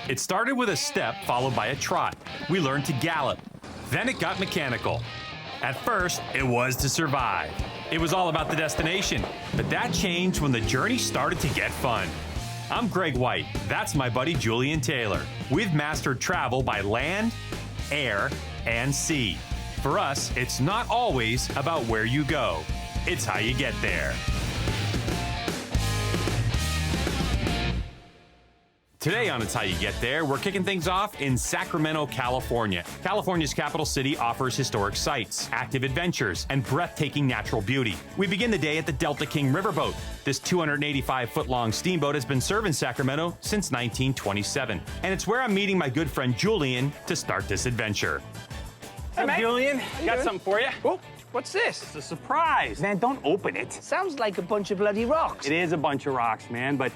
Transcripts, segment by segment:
It started with a step followed by a trot. We learned to gallop. Then it got mechanical. At first, it was to survive. It was all about the destination, but that changed when the journey started to get fun. I'm Greg White. That's my buddy Julian Taylor. We've mastered travel by land, air, and sea. For us, it's not always about where you go. It's how you get there. Today on It's How You Get There, we're kicking things off in Sacramento, California. California's capital city offers historic sights, active adventures, and breathtaking natural beauty. We begin the day at the Delta King Riverboat. This 285-foot-long steamboat has been serving Sacramento since 1927. And it's where I'm meeting my good friend Julian to start this adventure. Hey, mate. Julian, got something for you. Oh, what's this? It's a surprise. Man, don't open it. Sounds like a bunch of bloody rocks. It is a bunch of rocks, man, but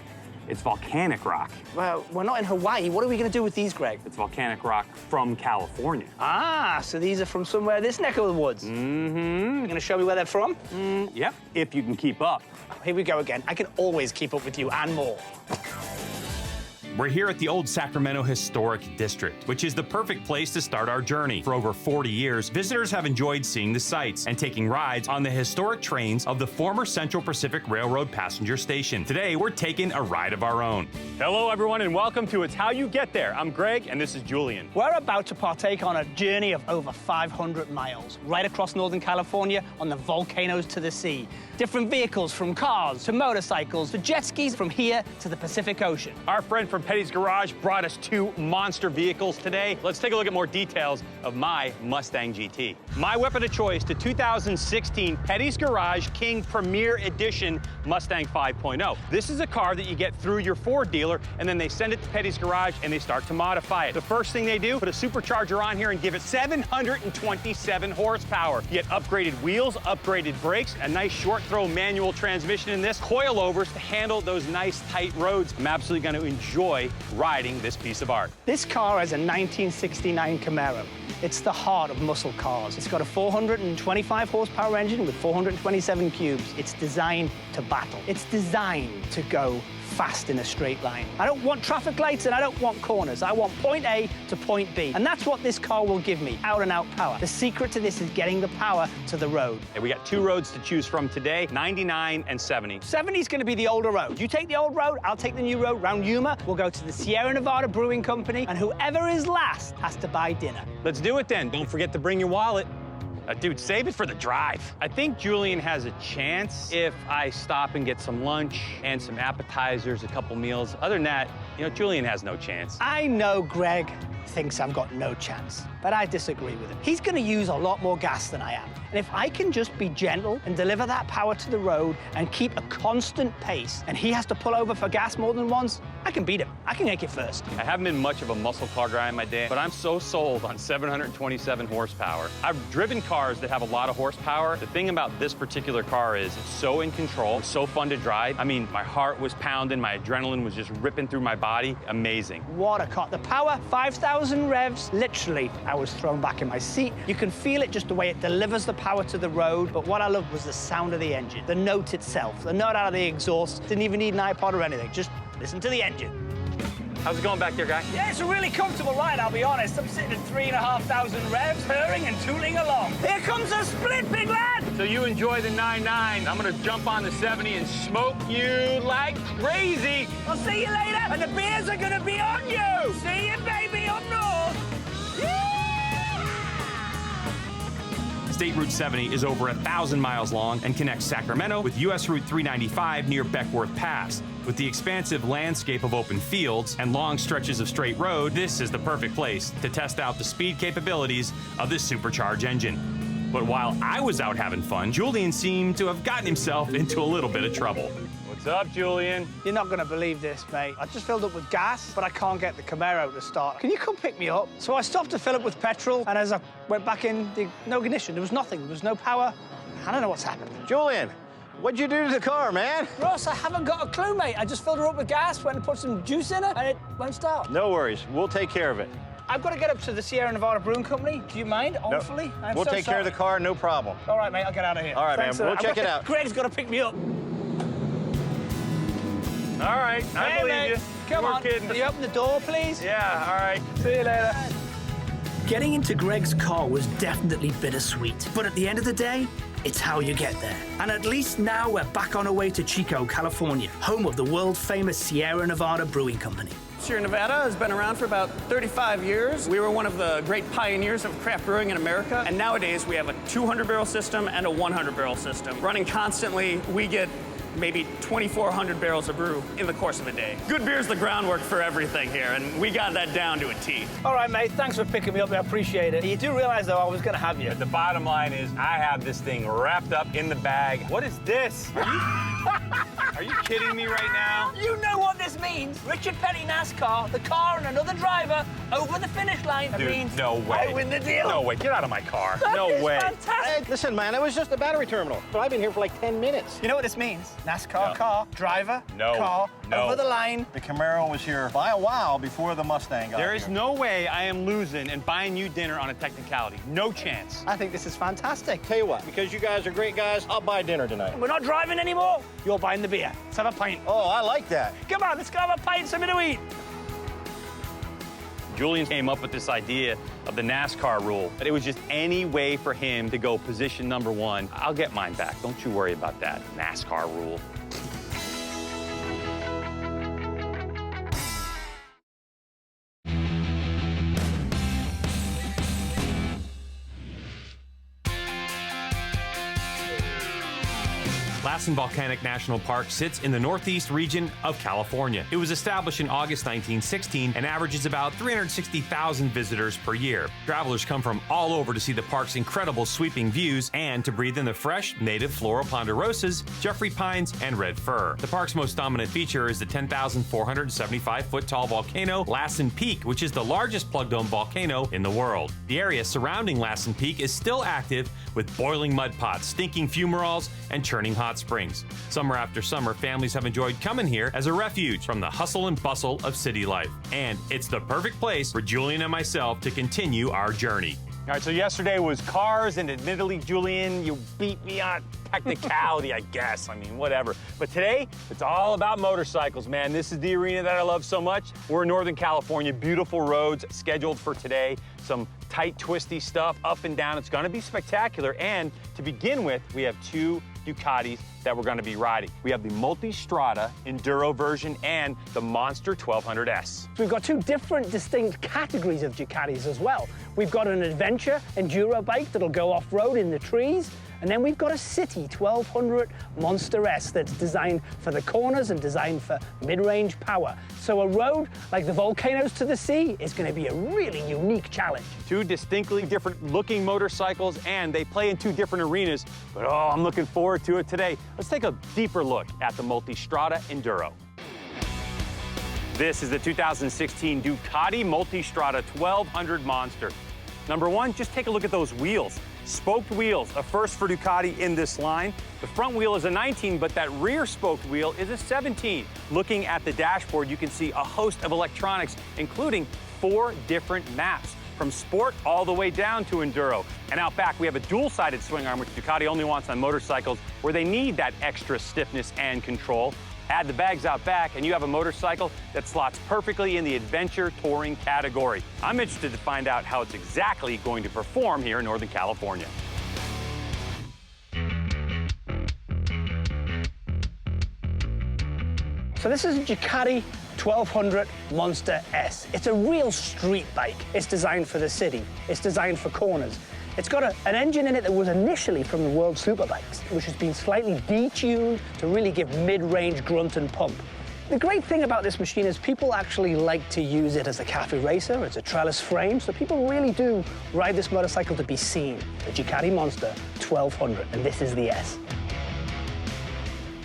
it's volcanic rock. Well, we're not in Hawaii. What are we going to do with these, Greg? It's volcanic rock from California. Ah, so these are from somewhere this neck of the woods. Mm-hmm. You're going to show me where they're from? Yep, if you can keep up. Here we go again. I can always keep up with you and more. We're here at the Old Sacramento Historic District, which is the perfect place to start our journey. For over 40 years, visitors have enjoyed seeing the sights and taking rides on the historic trains of the former Central Pacific Railroad passenger station. Today, we're taking a ride of our own. Hello, everyone, and welcome to It's How You Get There. I'm Greg, and this is Julian. We're about to partake on a journey of over 500 miles, right across Northern California on the volcanoes to the sea. Different vehicles, from cars to motorcycles to jet skis, from here to the Pacific Ocean. Our friend from Petty's Garage brought us two monster vehicles today. Let's take a look at more details of my Mustang GT. My weapon of choice, the 2016 Petty's Garage King Premier Edition Mustang 5.0. This is a car that you get through your Ford dealer, and then they send it to Petty's Garage and they start to modify it. The first thing they do, put a supercharger on here and give it 727 horsepower. You get upgraded wheels, upgraded brakes, a nice short throw manual transmission in this, coilovers to handle those nice tight roads. I'm absolutely going to enjoy riding this piece of art. This car is a 1969 Camaro. It's the heart of muscle cars. It's got a 425 horsepower engine with 427 cubes. It's designed to battle. It's designed to go fast in a straight line. I don't want traffic lights and I don't want corners. I want point A to point B. And that's what this car will give me, out and out power. The secret to this is getting the power to the road. And we got two roads to choose from today, 99 and 70. 70 is going to be the older road. You take the old road, I'll take the new road. Round Yuma, we'll go to the Sierra Nevada Brewing Company, and whoever is last has to buy dinner. Let's do it then. Don't forget to bring your wallet. Dude, save it for the drive. I think Julian has a chance if I stop and get some lunch and some appetizers, a couple meals. Other than that, you know, Julian has no chance. I know Greg thinks I've got no chance, but I disagree with him. He's going to use a lot more gas than I am. And if I can just be gentle and deliver that power to the road and keep a constant pace, and he has to pull over for gas more than once, I can beat him. I can make it first. I haven't been much of a muscle car guy in my day, but I'm so sold on 727 horsepower. I've driven cars that have a lot of horsepower. The thing about this particular car is it's so in control, it's so fun to drive. I mean, my heart was pounding, my adrenaline was just ripping through my body. Amazing. What a car. The power, 5,000 revs. Literally, I was thrown back in my seat. You can feel it just the way it delivers the power to the road, but what I loved was the sound of the engine, the note itself, the note out of the exhaust. Didn't even need an iPod or anything, just listen to the engine. How's it going back there, guy? Yeah, it's a really comfortable ride, I'll be honest. I'm sitting at 3,500 revs, purring and tooling along. Here comes a split, big lad! So you enjoy the 99. I'm gonna jump on the 70 and smoke you like crazy. I'll see you later, and the beers are gonna be on you! See you, baby, up north! State Route 70 is over 1,000 miles long and connects Sacramento with U.S. Route 395 near Beckworth Pass. With the expansive landscape of open fields and long stretches of straight road, this is the perfect place to test out the speed capabilities of this supercharged engine. But while I was out having fun, Julian seemed to have gotten himself into a little bit of trouble. What's up, Julian? You're not gonna believe this, mate. I just filled up with gas, but I can't get the Camaro to start. Can you come pick me up? So I stopped to fill up with petrol, and as I went back in, no ignition, there was nothing, there was no power. I don't know what's happened. Julian, what'd you do to the car, man? Ross, I haven't got a clue, mate. I just filled her up with gas, went and put some juice in it, and it won't start. No worries, we'll take care of it. I've got to get up to the Sierra Nevada Brewing Company. Do you mind, awfully? No. We'll take care of the car, no problem. All right, mate, I'll get out of here. All right, Thanks, man, we'll check it out. Greg's got to pick me up. All right, I believe you. Come on, kidding. can you open the door, please? Yeah, all right. See you later. Getting into Greg's car was definitely bittersweet, but at the end of the day, it's how you get there. And at least now we're back on our way to Chico, California, home of the world-famous Sierra Nevada Brewing Company. Sierra Nevada has been around for about 35 years. We were one of the great pioneers of craft brewing in America, and nowadays we have a 200-barrel system and a 100-barrel system. Running constantly, we get maybe 2,400 barrels of brew in the course of a day. Good beer's the groundwork for everything here, and we got that down to a T. All right, mate, thanks for picking me up. I appreciate it. You do realize, though, I was going to have you. The bottom line is I have this thing wrapped up in the bag. What is this? Are you kidding me right now? You know what this means. Richard Petty NASCAR, the car and another driver over the finish line. Dude, It means no way. I win the deal. No way. Get out of my car. That No is way. fantastic. Hey, listen, man, it was just a battery terminal. But I've been here for like 10 minutes. You know what this means? NASCAR No. car, driver, No. car, No. over the line. The Camaro was here by a while before the Mustang got There is here. no way I am losing and buying you dinner on a technicality. No chance. I think this is fantastic. Tell you what, because you guys are great guys, I'll buy dinner tonight. We're not driving anymore. You're buying the beer. Let's have a pint. Oh, I like that. Come on, let's go have a pint, something to eat. Julian came up with this idea of the NASCAR rule, but it was just any way for him to go position number one. I'll get mine back. Don't you worry about that NASCAR rule. Lassen Volcanic National Park sits in the northeast region of California. It was established in August 1916 and averages about 360,000 visitors per year. Travelers come from all over to see the park's incredible sweeping views and to breathe in the fresh, native Flora ponderosas, Jeffrey pines, and red fir. The park's most dominant feature is the 10,475-foot tall volcano, Lassen Peak, which is the largest plug-dome volcano in the world. The area surrounding Lassen Peak is still active with boiling mud pots, stinking fumaroles, and churning hot springs. Summer after summer, families have enjoyed coming here as a refuge from the hustle and bustle of city life. And it's the perfect place for Julian and myself to continue our journey. All right, so yesterday was cars, and admittedly, Julian, you beat me on technicality, I guess. I mean, whatever. But today, it's all about motorcycles, man. This is the arena that I love so much. We're in Northern California, beautiful roads scheduled for today. Some tight, twisty stuff up and down. It's gonna be spectacular. And to begin with, we have two Ducatis that we're gonna be riding. We have the Multistrada Enduro version and the Monster 1200S. We've got two different distinct categories of Ducatis as well. We've got an adventure enduro bike that'll go off-road in the trees, and then we've got a city 1200 Monster S that's designed for the corners and designed for mid-range power. So a road like the Volcanoes to the sea is going to be a really unique challenge. Two distinctly different looking motorcycles, and they play in two different arenas, but oh, I'm looking forward to it today. Let's take a deeper look at the Multistrada Enduro. This is the 2016 Ducati Multistrada 1200 Monster. Number one, just take a look at those wheels. Spoked wheels, a first for Ducati in this line. The front wheel is a 19, but that rear spoked wheel is a 17. Looking at the dashboard, you can see a host of electronics, including 4 different maps, from sport all the way down to enduro. And out back, we have a dual-sided swing arm, which Ducati only wants on motorcycles where they need that extra stiffness and control. Add the bags out back, and you have a motorcycle that slots perfectly in the adventure touring category. I'm interested to find out how it's exactly going to perform here in Northern California. So this is a Ducati 1200 Monster S. It's a real street bike. It's designed for the city. It's designed for corners. It's got an engine in it that was initially from the World Superbikes, which has been slightly detuned to really give mid-range grunt and pump. The great thing about this machine is people actually like to use it as a cafe racer. It's a trellis frame, so people really do ride this motorcycle to be seen. The Ducati Monster 1200, and this is the S.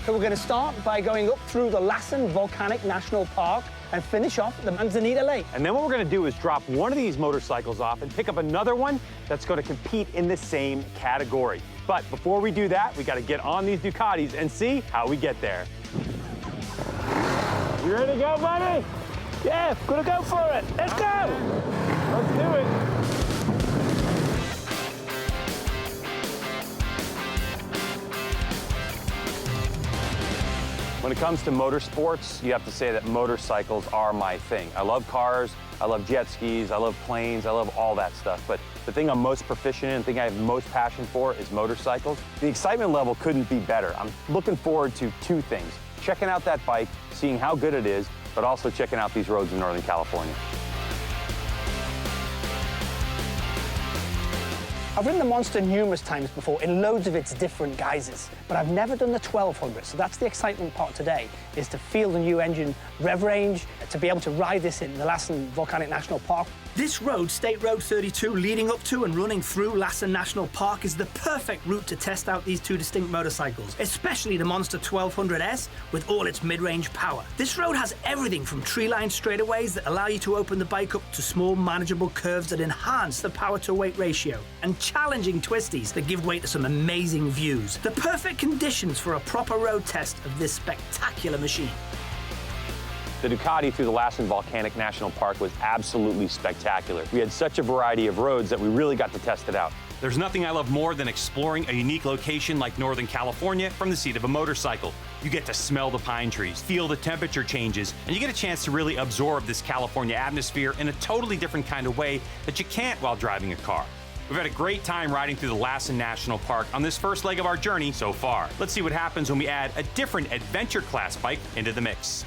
So we're going to start by going up through the Lassen Volcanic National Park and finish off the Manzanita Lake. And then what we're gonna do is drop one of these motorcycles off and pick up another one that's gonna compete in the same category. But before we do that, we gotta get on these Ducatis and see how we get there. You ready to go, buddy? Yeah, gonna go for it. Let's go. Let's do it. When it comes to motorsports, you have to say that motorcycles are my thing. I love cars, I love jet skis, I love planes, I love all that stuff. But the thing I'm most proficient in, the thing I have most passion for is motorcycles. The excitement level couldn't be better. I'm looking forward to two things: checking out that bike, seeing how good it is, but also checking out these roads in Northern California. I've ridden the Monster numerous times before in loads of its different guises, but I've never done the 1200, so that's the exciting part today, is to feel the new engine rev range, to be able to ride this in the Lassen Volcanic National Park. This road, State Road 32, leading up to and running through Lassen National Park, is the perfect route to test out these two distinct motorcycles, especially the Monster 1200S with all its mid-range power. This road has everything from tree-lined straightaways that allow you to open the bike up to small, manageable curves that enhance the power-to-weight ratio, and challenging twisties that give way to some amazing views. The perfect conditions for a proper road test of this spectacular machine. The Ducati through the Lassen Volcanic National Park was absolutely spectacular. We had such a variety of roads that we really got to test it out. There's nothing I love more than exploring a unique location like Northern California from the seat of a motorcycle. You get to smell the pine trees, feel the temperature changes, and you get a chance to really absorb this California atmosphere in a totally different kind of way that you can't while driving a car. We've had a great time riding through the Lassen National Park on this first leg of our journey so far. Let's see what happens when we add a different adventure class bike into the mix.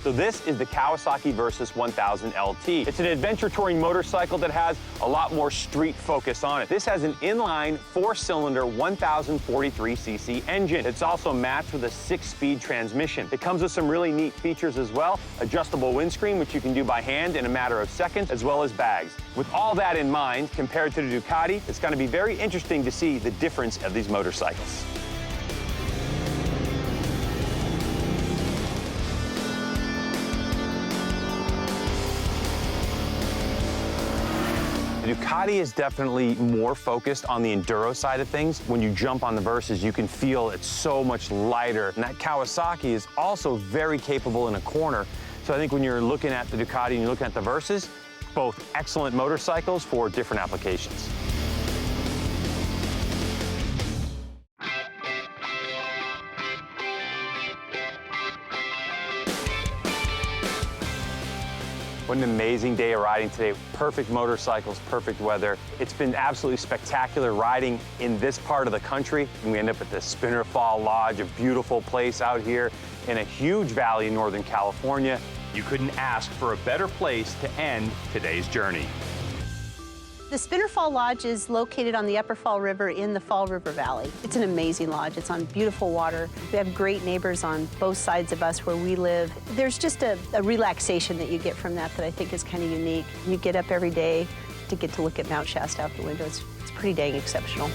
So this is the Kawasaki Versys 1000 LT. It's an adventure touring motorcycle that has a lot more street focus on it. This has an inline 4-cylinder 1043cc engine. It's also matched with a 6-speed transmission. It comes with some really neat features as well: adjustable windscreen, which you can do by hand in a matter of seconds, as well as bags. With all that in mind, compared to the Ducati, it's going to be very interesting to see the difference of these motorcycles. The Ducati is definitely more focused on the enduro side of things. When you jump on the Versys, you can feel it's so much lighter. And that Kawasaki is also very capable in a corner. So I think when you're looking at the Ducati and you're looking at the Versys, both excellent motorcycles for different applications. What an amazing day of riding today. Perfect motorcycles, perfect weather. It's been absolutely spectacular riding in this part of the country. And we end up at the Spinner Fall Lodge, a beautiful place out here in a huge valley in Northern California. You couldn't ask for a better place to end today's journey. The Spinner Fall Lodge is located on the Upper Fall River in the Fall River Valley. It's an amazing lodge. It's on beautiful water. We have great neighbors on both sides of us where we live. There's just a relaxation that you get from that I think is kind of unique. You get up every day to get to look at Mount Shasta out the window. It's pretty dang exceptional.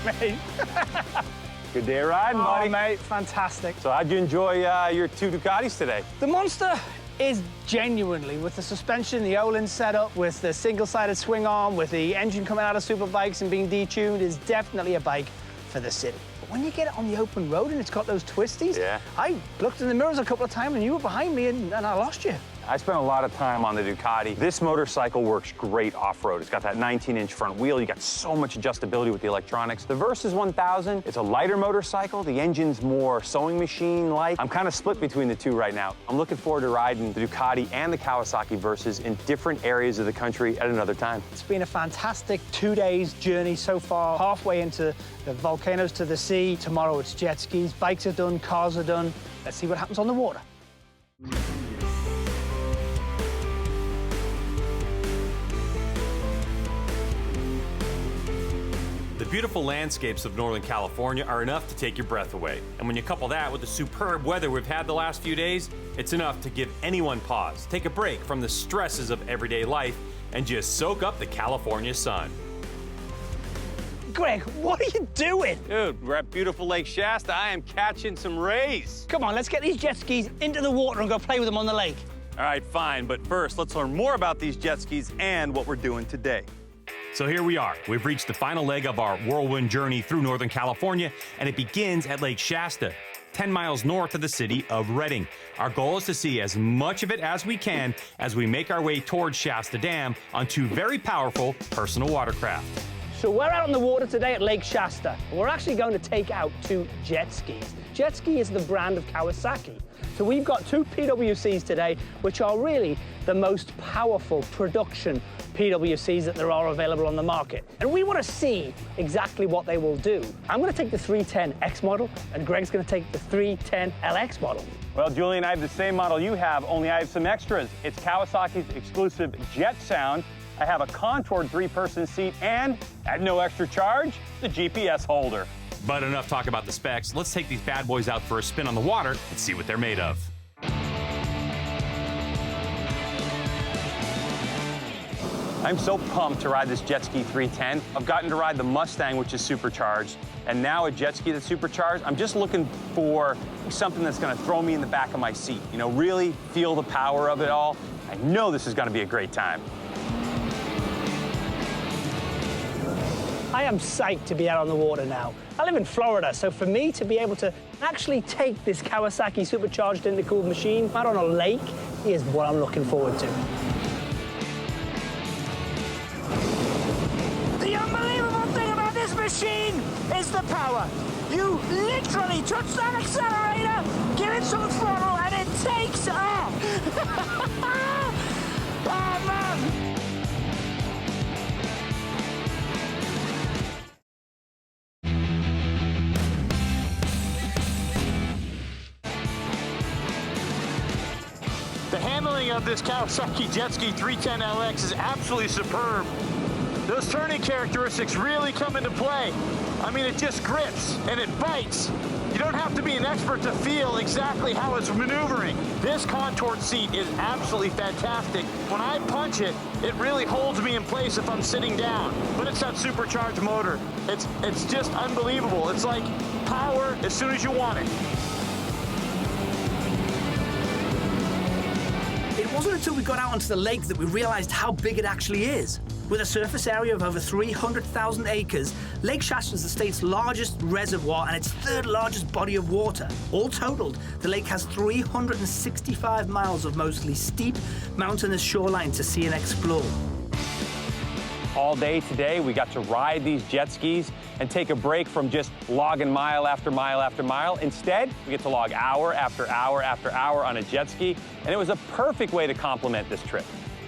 Mate. Good day of riding, buddy. Oh, mate, fantastic. So how'd you enjoy your two Ducatis today? The Monster is genuinely, with the suspension, the Olin setup, with the single-sided swing arm, with the engine coming out of Superbikes and being detuned, is definitely a bike for the city. But when you get it on the open road and it's got those twisties, yeah. I looked in the mirrors a couple of times and you were behind me and I lost you. I spent a lot of time on the Ducati. This motorcycle works great off-road. It's got that 19-inch front wheel. You got so much adjustability with the electronics. The Versys 1000, it's a lighter motorcycle. The engine's more sewing machine-like. I'm kind of split between the two right now. I'm looking forward to riding the Ducati and the Kawasaki Versys in different areas of the country at another time. It's been a fantastic 2 days journey so far, halfway into the volcanoes to the sea. Tomorrow it's jet skis. Bikes are done, cars are done. Let's see what happens on the water. The beautiful landscapes of Northern California are enough to take your breath away. And when you couple that with the superb weather we've had the last few days, it's enough to give anyone pause, take a break from the stresses of everyday life, and just soak up the California sun. Greg, what are you doing? Dude, we're at beautiful Lake Shasta. I am catching some rays. Come on, let's get these jet skis into the water and go play with them on the lake. All right, fine, but first, let's learn more about these jet skis and what we're doing today. So here we are. We've reached the final leg of our whirlwind journey through Northern California, and it begins at Lake Shasta. 10 miles north of the city of Redding. Our goal is to see as much of it as we can as we make our way towards Shasta Dam on two very powerful personal watercraft. So we're out on the water today at Lake Shasta. We're actually going to take out two jet skis. Jet ski is the brand of Kawasaki. So we've got two PWCs today, which are really the most powerful production PWCs that there are available on the market. And we want to see exactly what they will do. I'm going to take the 310X model, and Greg's going to take the 310LX model. Well, Julian, I have the same model you have, only I have some extras. It's Kawasaki's exclusive Jet Sound. I have a contoured three-person seat and, at no extra charge, the GPS holder. But enough talk about the specs. Let's take these bad boys out for a spin on the water and see what they're made of. I'm so pumped to ride this jet ski 310. I've gotten to ride the Mustang, which is supercharged, and now a jet ski that's supercharged. I'm just looking for something that's gonna throw me in the back of my seat. You know, really feel the power of it all. I know this is gonna be a great time. I am psyched to be out on the water now. I live in Florida, so for me to be able to actually take this Kawasaki supercharged intercooled machine out on a lake is what I'm looking forward to. The unbelievable thing about this machine is the power. You literally touch that accelerator, give it some throttle, and it takes off. Oh, man. The handling of this Kawasaki Jet Ski 310LX is absolutely superb. Those turning characteristics really come into play. I mean, it just grips and it bites. You don't have to be an expert to feel exactly how it's maneuvering. This contoured seat is absolutely fantastic. When I punch it, it really holds me in place if I'm sitting down. But it's that supercharged motor. It's just unbelievable. It's like power as soon as you want it. It wasn't until we got out onto the lake that we realized how big it actually is. With a surface area of over 300,000 acres, Lake Shasta is the state's largest reservoir and its third largest body of water. All totaled, the lake has 365 miles of mostly steep, mountainous shoreline to see and explore. All day today, we got to ride these jet skis and take a break from just logging mile after mile after mile. Instead, we get to log hour after hour after hour on a jet ski, and it was a perfect way to complement this trip.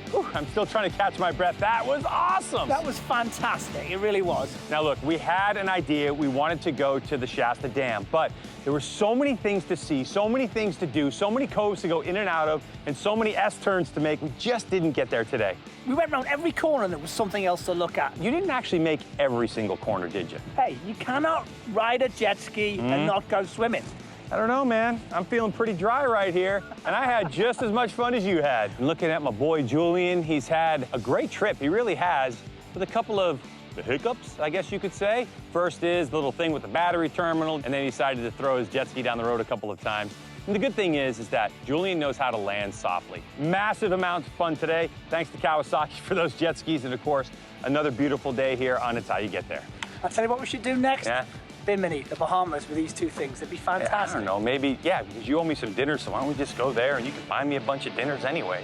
Whew, I'm still trying to catch my breath. That was awesome. That was fantastic. It really was. Now look, we had an idea. We wanted to go to the Shasta Dam, but there were so many things to see, so many things to do, so many coves to go in and out of, and so many S-turns to make. We just didn't get there today. We went around every corner and there was something else to look at. You didn't actually make every single corner, did you? Hey, you cannot ride a jet ski and not go swimming. I don't know, man. I'm feeling pretty dry right here, and I had just as much fun as you had. And looking at my boy Julian, he's had a great trip. He really has, with a couple of hiccups, I guess you could say. First is the little thing with the battery terminal, and then he decided to throw his jet ski down the road a couple of times. And the good thing is that Julian knows how to land softly. Massive amounts of fun today. Thanks to Kawasaki for those jet skis, and of course, another beautiful day here on It's How You Get There. I'll tell you what we should do next. Yeah. Bimini, the Bahamas, with these two things. It'd be fantastic. Yeah, I don't know, maybe, yeah, because you owe me some dinners, so why don't we just go there and you can buy me a bunch of dinners anyway.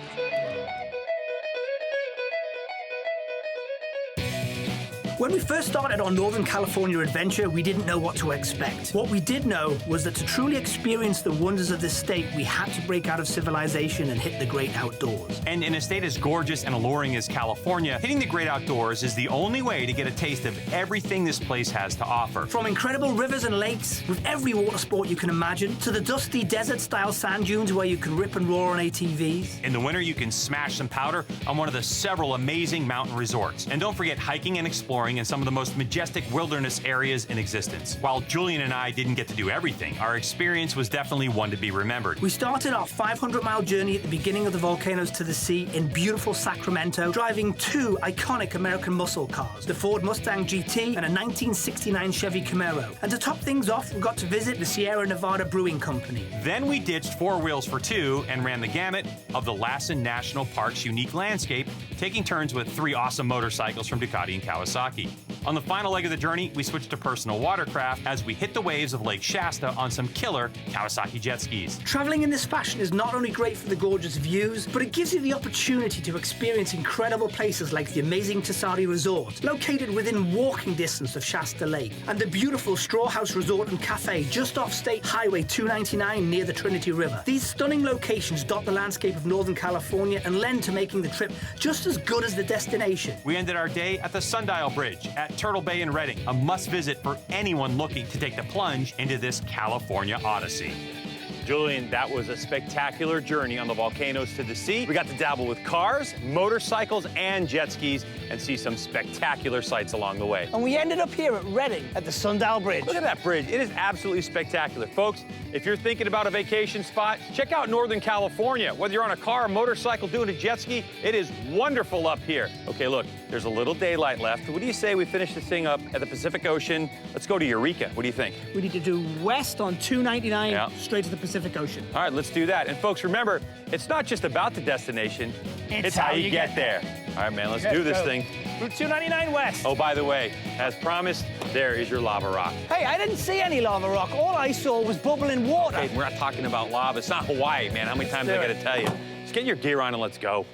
When we first started our Northern California adventure, we didn't know what to expect. What we did know was that to truly experience the wonders of this state, we had to break out of civilization and hit the great outdoors. And in a state as gorgeous and alluring as California, hitting the great outdoors is the only way to get a taste of everything this place has to offer. From incredible rivers and lakes, with every water sport you can imagine, to the dusty desert-style sand dunes where you can rip and roar on ATVs. In the winter, you can smash some powder on one of the several amazing mountain resorts. And don't forget hiking and exploring in some of the most majestic wilderness areas in existence. While Julian and I didn't get to do everything, our experience was definitely one to be remembered. We started our 500-mile journey at the beginning of the volcanoes to the sea in beautiful Sacramento, driving two iconic American muscle cars, the Ford Mustang GT and a 1969 Chevy Camaro. And to top things off, we got to visit the Sierra Nevada Brewing Company. Then we ditched 4 wheels for 2 and ran the gamut of the Lassen National Park's unique landscape taking turns with 3 awesome motorcycles from Ducati and Kawasaki. On the final leg of the journey, we switched to personal watercraft as we hit the waves of Lake Shasta on some killer Kawasaki jet skis. Traveling in this fashion is not only great for the gorgeous views, but it gives you the opportunity to experience incredible places like the amazing Tassari Resort, located within walking distance of Shasta Lake, and the beautiful Straw House Resort and Cafe just off State Highway 299 near the Trinity River. These stunning locations dot the landscape of Northern California and lend to making the trip just as good as the destination. We ended our day at the Sundial Bridge at Turtle Bay in Redding, a must-visit for anyone looking to take the plunge into this California odyssey. Julian, that was a spectacular journey on the volcanoes to the sea. We got to dabble with cars, motorcycles, and jet skis and see some spectacular sights along the way. And we ended up here at Redding at the Sundial Bridge. Look at that bridge. It is absolutely spectacular. Folks, if you're thinking about a vacation spot, check out Northern California. Whether you're on a car, a motorcycle, doing a jet ski, it is wonderful up here. Okay, look, there's a little daylight left. What do you say we finish this thing up at the Pacific Ocean? Let's go to Eureka. What do you think? We need to do west on 299, Yeah. straight to the Pacific Ocean. All right, let's do that. And folks, remember, it's not just about the destination, it's how you get there. All right, man, let's do this thing. Route 299 west. Oh, by the way, as promised, there is your lava rock. Hey, I didn't see any lava rock. All I saw was bubbling water. Hey, we're not talking about lava. It's not Hawaii, man. How many times I got to tell you? Just get your gear on and let's go.